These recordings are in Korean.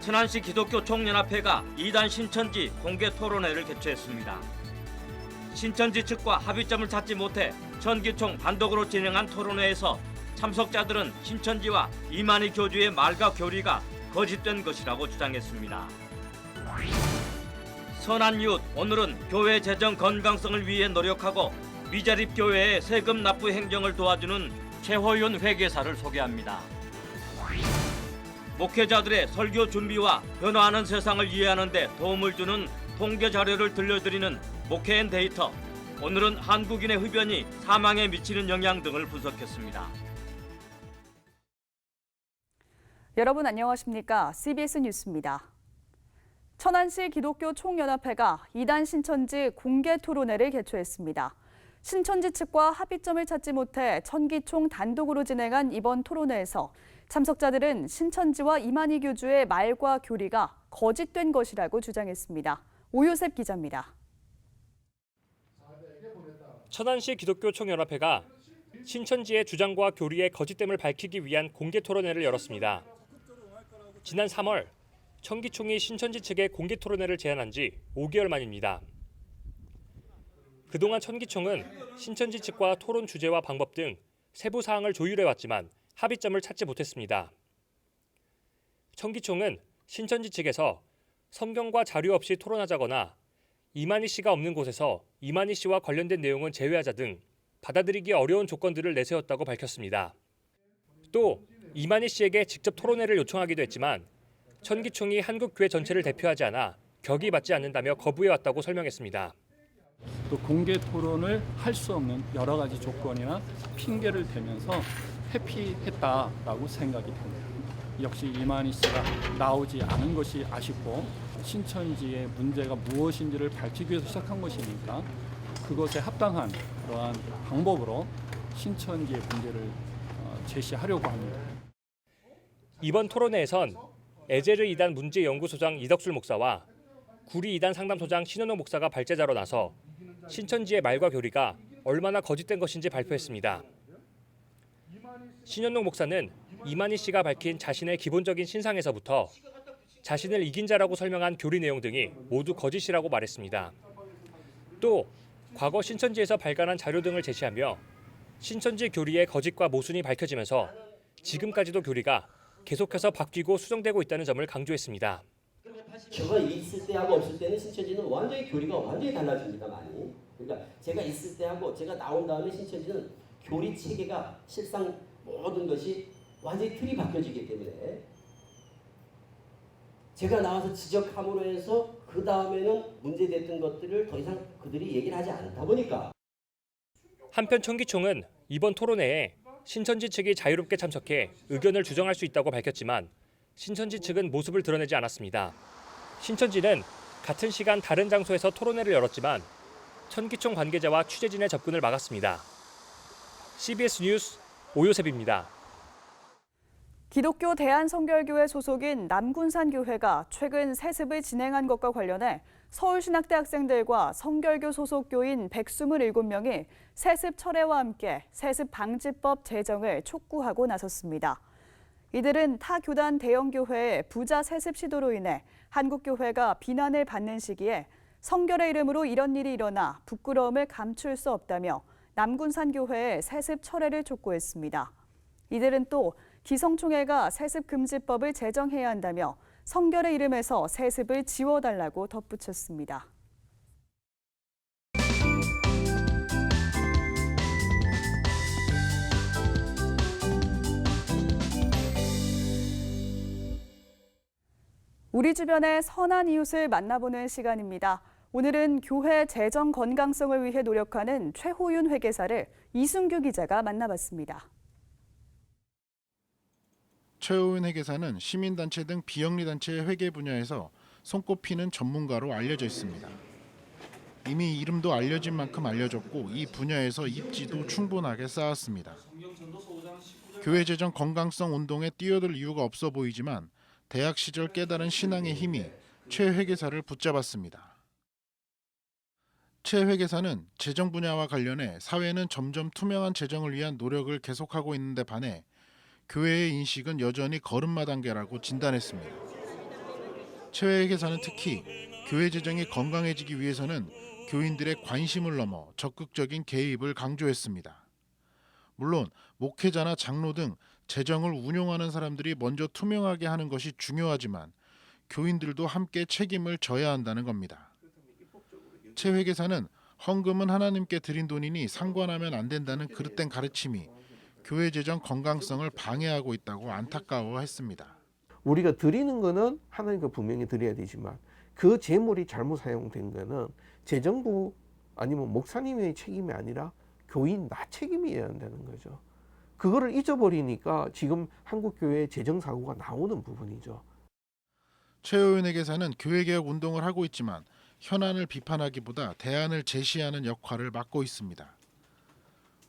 천안시 기독교 총연합회가 2단 신천지 공개 토론회를 개최했습니다. 신천지 측과 합의점을 찾지 못해 천기총 단독으로 진행한 토론회에서 참석자들은 신천지와 이만희 교주의 말과 교리가 거짓된 것이라고 주장했습니다. 선한 이웃, 오늘은 교회 재정 건강성을 위해 노력하고 미자립 교회의 세금 납부 행정을 도와주는 최호윤 회계사를 소개합니다. 목회자들의 설교 준비와 변화하는 세상을 이해하는 데 도움을 주는 통계 자료를 들려드리는 목회인 데이터. 오늘은 한국인의 흡연이 사망에 미치는 영향 등을 분석했습니다. 여러분 안녕하십니까? CBS 뉴스입니다. 천안시 기독교 총연합회가 2단 신천지 공개 토론회를 개최했습니다. 신천지 측과 합의점을 찾지 못해 천기총 단독으로 진행한 이번 토론회에서 참석자들은 신천지와 이만희 교주의 말과 교리가 거짓된 것이라고 주장했습니다. 오요셉 기자입니다. 천안시 기독교 총연합회가 신천지의 주장과 교리의 거짓됨을 밝히기 위한 공개 토론회를 열었습니다. 지난 3월 천기총이 신천지 측에 공개 토론회를 제안한 지 5개월 만입니다. 그동안 천기총은 신천지 측과 토론 주제와 방법 등 세부 사항을 조율해왔지만 합의점을 찾지 못했습니다. 천기총은 신천지 측에서 성경과 자료 없이 토론하자거나 이만희 씨가 없는 곳에서 이만희 씨와 관련된 내용은 제외하자 등 받아들이기 어려운 조건들을 내세웠다고 밝혔습니다. 또 이만희 씨에게 직접 토론회를 요청하기도 했지만 천기총이 한국교회 전체를 대표하지 않아 격이 맞지 않는다며 거부해왔다고 설명했습니다. 또 공개 토론을 할 수 없는 여러 가지 조건이나 핑계를 대면서 회피했다라고 생각이 됩니다. 역시 이만희 씨가 나오지 않은 것이 아쉽고 신천지의 문제가 무엇인지를 밝히기 위해서 시작한 것이니까 그것에 합당한 그러한 방법으로 신천지의 문제를 제시하려고 합니다. 이번 토론회에선 에제르 2단 문제연구소장 이덕술 목사와 구리 2단 상담소장 신현옥 목사가 발제자로 나서 신천지의 말과 교리가 얼마나 거짓된 것인지 발표했습니다. 신현옥 목사는 이만희 씨가 밝힌 자신의 기본적인 신상에서부터 자신을 이긴 자라고 설명한 교리 내용 등이 모두 거짓이라고 말했습니다. 또 과거 신천지에서 발간한 자료 등을 제시하며 신천지 교리의 거짓과 모순이 밝혀지면서 지금까지도 교리가 계속해서 바뀌고 수정되고 있다는 점을 강조했습니다. 제가 있을 때하고 없을 때는 신천지는 완전히 교리가 완전히 달라집니다. 많이. 그러니까 제가 있을 때하고 제가 나온 다음에 신천지는 교리 체계가 실상 모든 것이 완전히 틀이 바뀌어지기 때문에 제가 나와서 지적함으로 해서 그 다음에는 문제됐던 것들을 더 이상 그들이 얘기를 하지 않다 보니까. 한편 천기총은 이번 토론회에 신천지 측이 자유롭게 참석해 의견을 주장할 수 있다고 밝혔지만 신천지 측은 모습을 드러내지 않았습니다. 신천지는 같은 시간 다른 장소에서 토론회를 열었지만 천기총 관계자와 취재진의 접근을 막았습니다. CBS 뉴스 오요셉입니다. 기독교 대한성결교회 소속인 남군산교회가 최근 세습을 진행한 것과 관련해 서울신학대 학생들과 성결교 소속 교인 127명이 세습 철회와 함께 세습 방지법 제정을 촉구하고 나섰습니다. 이들은 타 교단 대형교회의 부자 세습 시도로 인해 한국교회가 비난을 받는 시기에 성결의 이름으로 이런 일이 일어나 부끄러움을 감출 수 없다며 남군산교회의 세습 철회를 촉구했습니다. 이들은 또 기성총회가 세습금지법을 제정해야 한다며 성결의 이름에서 세습을 지워달라고 덧붙였습니다. 우리 주변의 선한 이웃을 만나보는 시간입니다. 오늘은 교회 재정 건강성을 위해 노력하는 최호윤 회계사를 이순규 기자가 만나봤습니다. 최호윤 회계사는 시민단체 등 비영리단체의 회계 분야에서 손꼽히는 전문가로 알려져 있습니다. 이미 이름도 알려진 만큼 알려졌고 이 분야에서 입지도 충분하게 쌓았습니다. 교회 재정 건강성 운동에 뛰어들 이유가 없어 보이지만 대학 시절 깨달은 신앙의 힘이 최 회계사를 붙잡았습니다. 최 회계사는 재정 분야와 관련해 사회는 점점 투명한 재정을 위한 노력을 계속하고 있는데 반해 교회의 인식은 여전히 걸음마 단계라고 진단했습니다. 최회계사는 특히 교회 재정이 건강해지기 위해서는 교인들의 관심을 넘어 적극적인 개입을 강조했습니다. 물론 목회자나 장로 등 재정을 운용하는 사람들이 먼저 투명하게 하는 것이 중요하지만 교인들도 함께 책임을 져야 한다는 겁니다. 최 회계사는 헌금은 하나님께 드린 돈이니 상관하면 안 된다는 그릇된 가르침이 교회 재정 건강성을 방해하고 있다고 안타까워했습니다. 우리가 드리는 거는 하나님께 분명히 드려야 되지만 그 재물이 잘못 사용된 거는 재정부 아니면 목사님의 책임이 아니라 교인 나 책임이어야 한다는 거죠. 그거를 잊어버리니까 지금 한국 교회의 재정 사고가 나오는 부분이죠. 최호윤 회계사는 교회개혁 운동을 하고 있지만 현안을 비판하기보다 대안을 제시하는 역할을 맡고 있습니다.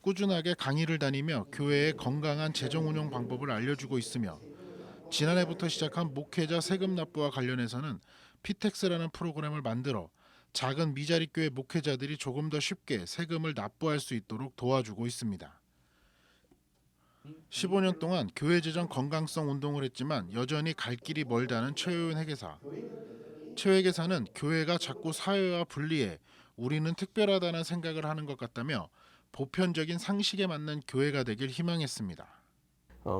꾸준하게 강의를 다니며 교회의 건강한 재정 운용 방법을 알려주고 있으며 지난해부터 시작한 목회자 세금 납부와 관련해서는 피텍스라는 프로그램을 만들어 작은 미자리 교회 목회자들이 조금 더 쉽게 세금을 납부할 수 있도록 도와주고 있습니다. 15년 동안 교회 재정 건강성 운동을 했지만 여전히 갈 길이 멀다는 최호윤 회계사. 최 회계사는 교회가 자꾸 사회와 분리해 우리는 특별하다는 생각을 하는 것 같다며 보편적인 상식에 맞는 교회가 되길 희망했습니다.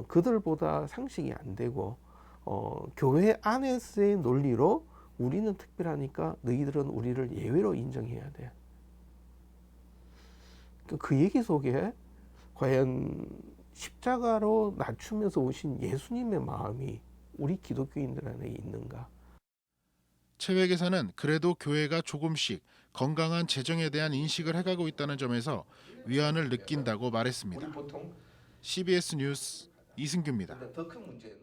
그들보다 상식이 안 되고 교회 안에서의 논리로 우리는 특별하니까 너희들은 우리를 예외로 인정해야 돼. 그 얘기 속에 과연 십자가로 낮추면서 오신 예수님의 마음이 우리 기독교인들 안에 있는가? 최 회계사는 그래도 교회가 조금씩 건강한 재정에 대한 인식을 해가고 있다는 점에서 위안을 느낀다고 말했습니다. CBS 뉴스 이승규입니다. 더 큰 문제는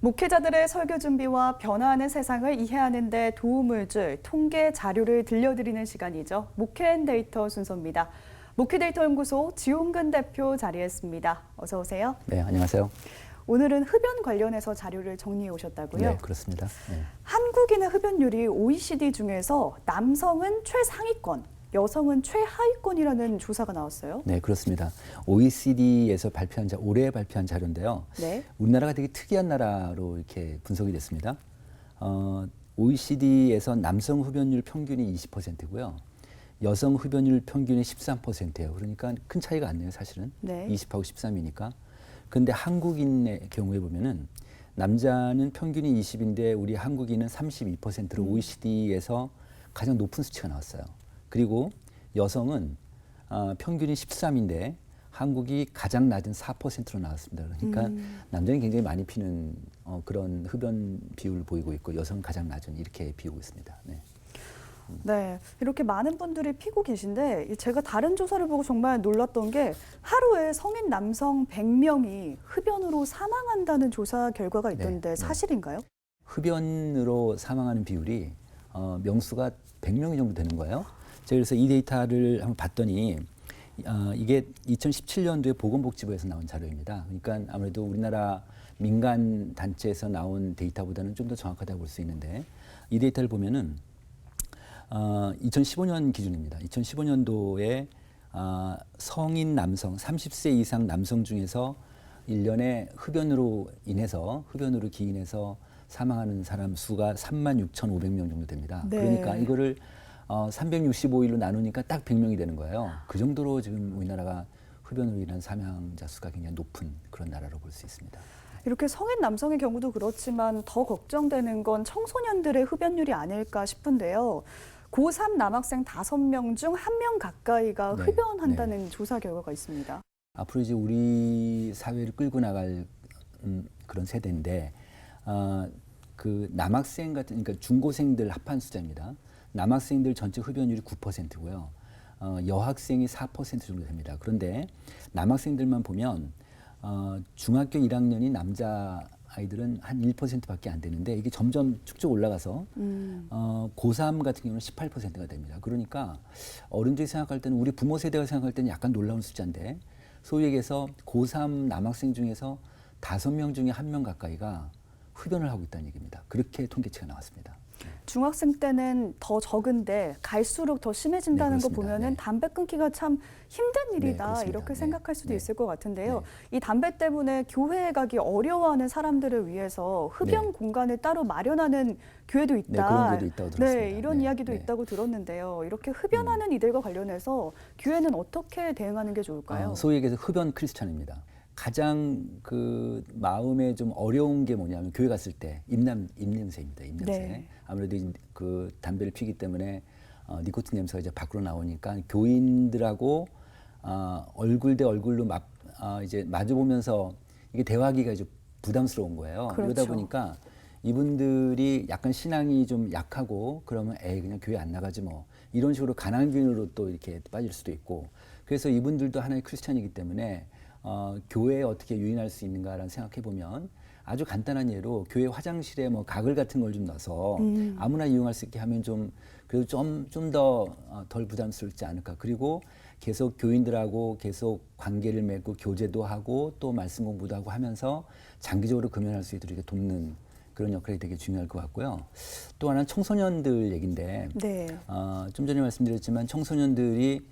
목회자들의 설교 준비와 변화하는 세상을 이해하는 데 도움을 줄 통계 자료를 들려드리는 시간이죠. 목회앤데이터 순서입니다. 목회데이터 연구소 지용근 대표 자리했습니다. 어서 오세요. 네, 안녕하세요. 오늘은 흡연 관련해서 자료를 정리해 오셨다고요? 네, 그렇습니다. 네. 한국인의 흡연율이 OECD 중에서 남성은 최상위권, 여성은 최하위권이라는 조사가 나왔어요. 네, 그렇습니다. OECD에서 올해 발표한 자료인데요. 네. 우리나라가 되게 특이한 나라로 이렇게 분석이 됐습니다. OECD에서 남성 흡연율 평균이 20%고요. 여성 흡연율 평균이 13%예요. 그러니까 큰 차이가 안 나요, 사실은. 네. 20하고 13이니까. 그런데 한국인의 경우에 보면은 남자는 평균이 20인데 우리 한국인은 32%로 OECD에서 가장 높은 수치가 나왔어요. 그리고 여성은 평균이 13인데 한국이 가장 낮은 4%로 나왔습니다. 그러니까 남자는 굉장히 많이 피는 그런 흡연 비율을 보이고 있고 여성은 가장 낮은 이렇게 비우고 있습니다. 네. 네, 이렇게 많은 분들이 피고 계신데 제가 다른 조사를 보고 정말 놀랐던 게 하루에 성인 남성 100명이 흡연으로 사망한다는 조사 결과가 있던데 네. 사실인가요? 흡연으로 사망하는 비율이 명수가 100명이 정도 되는 거예요. 제가 그래서 이 데이터를 한번 봤더니 이게 2017년도에 보건복지부에서 나온 자료입니다. 그러니까 아무래도 우리나라 민간 단체에서 나온 데이터보다는 좀 더 정확하다고 볼 수 있는데 이 데이터를 보면은 2015년 기준입니다. 2015년도에 성인 남성 30세 이상 남성 중에서 1년에 흡연으로 기인해서 사망하는 사람 수가 36,500명 정도 됩니다. 네. 그러니까 이거를 365일로 나누니까 딱 100명이 되는 거예요. 그 정도로 지금 우리나라가 흡연으로 인한 사망자 수가 굉장히 높은 그런 나라로 볼 수 있습니다. 이렇게 성인 남성의 경우도 그렇지만 더 걱정되는 건 청소년들의 흡연율이 아닐까 싶은데요. 고3 남학생 5명 중 1명 가까이가 네, 흡연한다는 조사 결과가 있습니다. 앞으로 이제 우리 사회를 끌고 나갈 그런 세대인데 그 남학생 같은 그러니까 중고생들 합한 숫자입니다. 남학생들 전체 흡연율이 9%고요. 여학생이 4% 정도 됩니다. 그런데 남학생들만 보면 중학교 1학년이 남자 아이들은 한 1%밖에 안 되는데 이게 점점 쭉쭉 올라가서 고3 같은 경우는 18%가 됩니다. 그러니까 어른들이 생각할 때는 우리 부모 세대가 생각할 때는 약간 놀라운 숫자인데 소위 얘기해서 고3 남학생 중에서 5명 중에 1명 가까이가 흡연을 하고 있다는 얘기입니다. 그렇게 통계치가 나왔습니다. 중학생 때는 더 적은데 갈수록 더 심해진다는 네, 거 그렇습니다. 보면은 네. 담배 끊기가 참 힘든 일이다 그렇습니다. 이렇게 네. 생각할 수도 네. 있을 것 같은데요. 네. 이 담배 때문에 교회에 가기 어려워하는 사람들을 위해서 흡연 네. 공간을 따로 마련하는 교회도 있다. 네, 그런 교회도 있다고 들었습니다. 네, 이런 네, 이야기도 네. 있다고 들었는데요. 이렇게 흡연하는 이들과 관련해서 교회는 어떻게 대응하는 게 좋을까요? 소위 얘기해서 흡연 크리스찬입니다. 가장 그 마음에 좀 어려운 게 뭐냐면 교회 갔을 때 입냄새입니다. 입냄새. 네. 아무래도 그 담배를 피기 때문에 니코틴 냄새가 이제 밖으로 나오니까 교인들하고 얼굴 대 얼굴로 이제 마주보면서 이게 대화하기가 좀 부담스러운 거예요. 그렇죠. 그러다 보니까 이분들이 약간 신앙이 좀 약하고 그러면 그냥 교회 안 나가지 뭐 이런 식으로 가난균으로 또 이렇게 빠질 수도 있고 그래서 이분들도 하나의 크리스찬이기 때문에 교회에 어떻게 유인할 수 있는가라는 생각해 보면 아주 간단한 예로 교회 화장실에 뭐 가글 같은 걸 좀 넣어서 아무나 이용할 수 있게 하면 좀 그래도 좀 더 덜 부담스럽지 않을까. 그리고 계속 교인들하고 계속 관계를 맺고 교제도 하고 또 말씀 공부도 하고 하면서 장기적으로 금연할 수 있도록 이렇게 돕는 그런 역할이 되게 중요할 것 같고요. 또 하나는 청소년들 얘기인데 네. 좀 전에 말씀드렸지만 청소년들이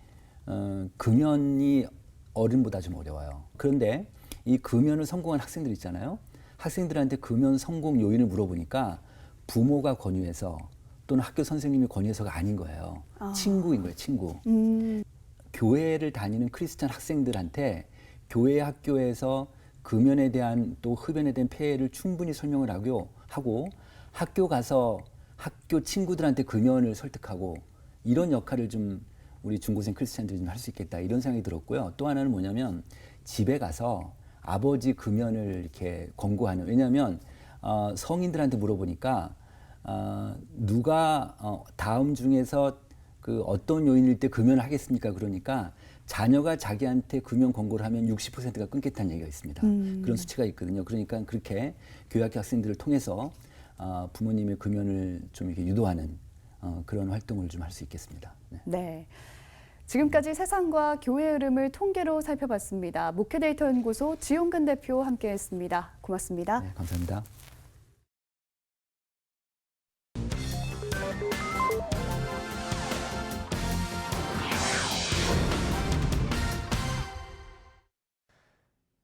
금연이 어른보다 좀 어려워요. 그런데 이 금연을 성공한 학생들 있잖아요. 학생들한테 금연 성공 요인을 물어보니까 부모가 권유해서 또는 학교 선생님이 권유해서가 아닌 거예요. 친구인 거예요, 친구. 교회를 다니는 크리스찬 학생들한테 교회 학교에서 금연에 대한 또 흡연에 대한 폐해를 충분히 설명을 하고 학교 가서 학교 친구들한테 금연을 설득하고 이런 역할을 좀 우리 중고생 크리스찬들이 좀 할 수 있겠다 이런 생각이 들었고요. 또 하나는 뭐냐면 집에 가서 아버지 금연을 이렇게 권고하는 왜냐하면 성인들한테 물어보니까 누가 다음 중에서 그 어떤 요인일 때 금연을 하겠습니까? 그러니까 자녀가 자기한테 금연 권고를 하면 60%가 끊겠다는 얘기가 있습니다. 그런 수치가 있거든요. 그러니까 그렇게 교회학교 학생들을 통해서 부모님의 금연을 좀 이렇게 유도하는 그런 활동을 좀 할 수 있겠습니다. 네. 네. 지금까지 세상과 교회의 흐름을 통계로 살펴봤습니다. 목회데이터 연구소 지용근 대표 함께했습니다. 고맙습니다. 네, 감사합니다.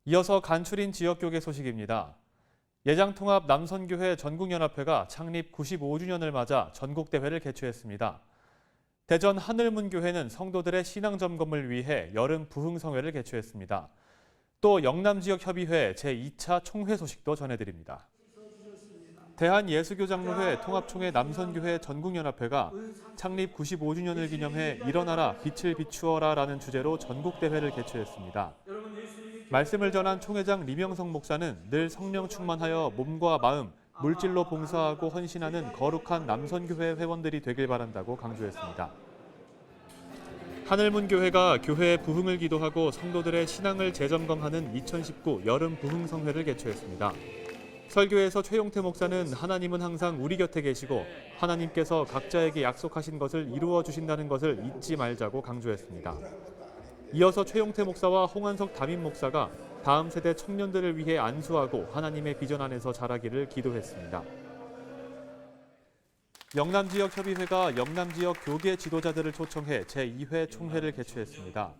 이어서 간추린 지역교계 소식입니다. 예장통합 남선교회 전국연합회가 창립 95주년을 맞아 전국대회를 개최했습니다. 대전 하늘문교회는 성도들의 신앙점검을 위해 여름 부흥성회를 개최했습니다. 또 영남지역협의회 제2차 총회 소식도 전해드립니다. 대한예수교장로회 통합총회 남선교회 전국연합회가 창립 95주년을 기념해 일어나라 빛을 비추어라라는 주제로 전국대회를 개최했습니다. 말씀을 전한 총회장 리명성 목사는 늘 성령 충만하여 몸과 마음, 물질로 봉사하고 헌신하는 거룩한 남선교회 회원들이 되길 바란다고 강조했습니다. 하늘문교회가 교회의 부흥을 기도하고 성도들의 신앙을 재점검하는 2019 여름 부흥성회를 개최했습니다. 설교에서 최용태 목사는 하나님은 항상 우리 곁에 계시고 하나님께서 각자에게 약속하신 것을 이루어 주신다는 것을 잊지 말자고 강조했습니다. 이어서 최용태 목사와 홍한석 담임 목사가 다음 세대 청년들을 위해 안수하고 하나님의 비전 안에서 자라기를 기도했습니다. 영남지역협의회가 영남지역 교계 지도자들을 초청해 제2회 총회를 개최했습니다.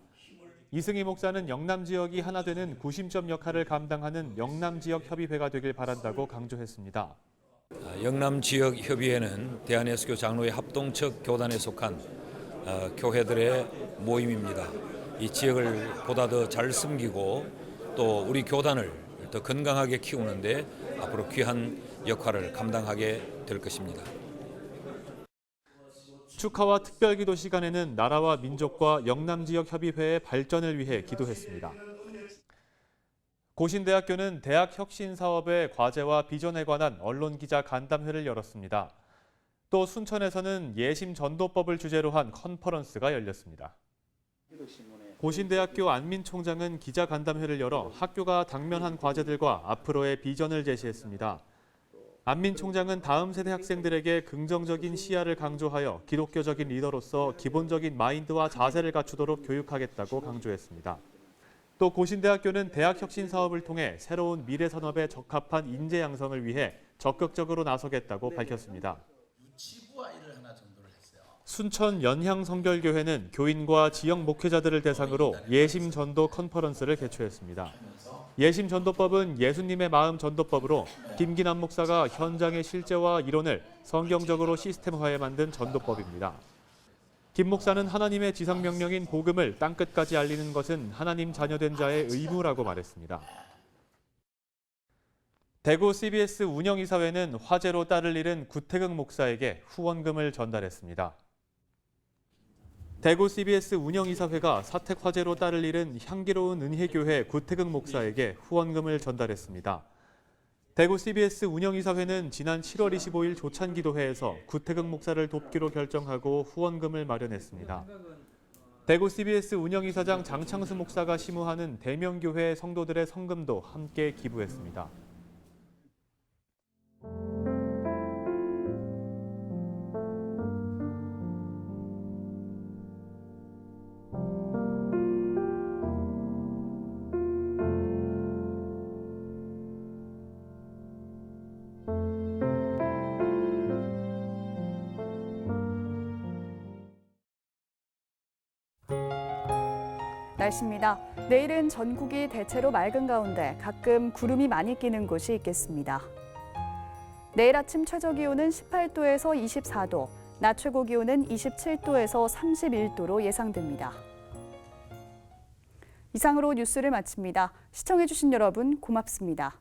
이승희 목사는 영남지역이 하나 되는 구심점 역할을 감당하는 영남지역협의회가 되길 바란다고 강조했습니다. 영남지역협의회는 대한예수교 장로회 합동측 교단에 속한 교회들의 모임입니다. 이 지역을 보다 더 잘 섬기고 또 우리 교단을 더 건강하게 키우는데 앞으로 귀한 역할을 감당하게 될 것입니다. 축하와 특별기도 시간에는 나라와 민족과 영남지역협의회의 발전을 위해 기도했습니다. 고신대학교는 대학 혁신 사업의 과제와 비전에 관한 언론기자 간담회를 열었습니다. 또 순천에서는 예심 전도법을 주제로 한 컨퍼런스가 열렸습니다. 고신대학교 안민총장은 기자 간담회를 열어 학교가 당면한 과제들과 앞으로의 비전을 제시했습니다. 안민 총장은 다음 세대 학생들에게 긍정적인 시야를 강조하여 기독교적인 리더로서 기본적인 마인드와 자세를 갖추도록 교육하겠다고 강조했습니다. 또 고신대학교는 대학 혁신 사업을 통해 새로운 미래 산업에 적합한 인재 양성을 위해 적극적으로 나서겠다고 밝혔습니다. 지구화일을 하나 정도를 했어요. 순천 연향성결교회는 교인과 지역 목회자들을 대상으로 예심 전도 컨퍼런스를 개최했습니다. 예심 전도법은 예수님의 마음 전도법으로 김기남 목사가 현장의 실제와 이론을 성경적으로 시스템화해 만든 전도법입니다. 김 목사는 하나님의 지상명령인 복음을 땅끝까지 알리는 것은 하나님 자녀된 자의 의무라고 말했습니다. 대구 CBS 운영이사회는 화재로 딸을 잃은 구태극 목사에게 후원금을 전달했습니다. 대구 CBS 운영이사회가 사택 화재로 딸을 잃은 향기로운 은혜교회 구태극 목사에게 후원금을 전달했습니다. 대구 CBS 운영이사회는 지난 7월 25일 조찬기도회에서 구태극 목사를 돕기로 결정하고 후원금을 마련했습니다. 대구 CBS 운영이사장 장창수 목사가 심우하는 대명교회 성도들의 성금도 함께 기부했습니다. 날씨입니다. 내일은 전국이 대체로 맑은 가운데 가끔 구름이 많이 끼는 곳이 있겠습니다. 내일 아침 최저기온은 18도에서 24도, 낮 최고기온은 27도에서 31도로 예상됩니다. 이상으로 뉴스를 마칩니다. 시청해주신 여러분 고맙습니다.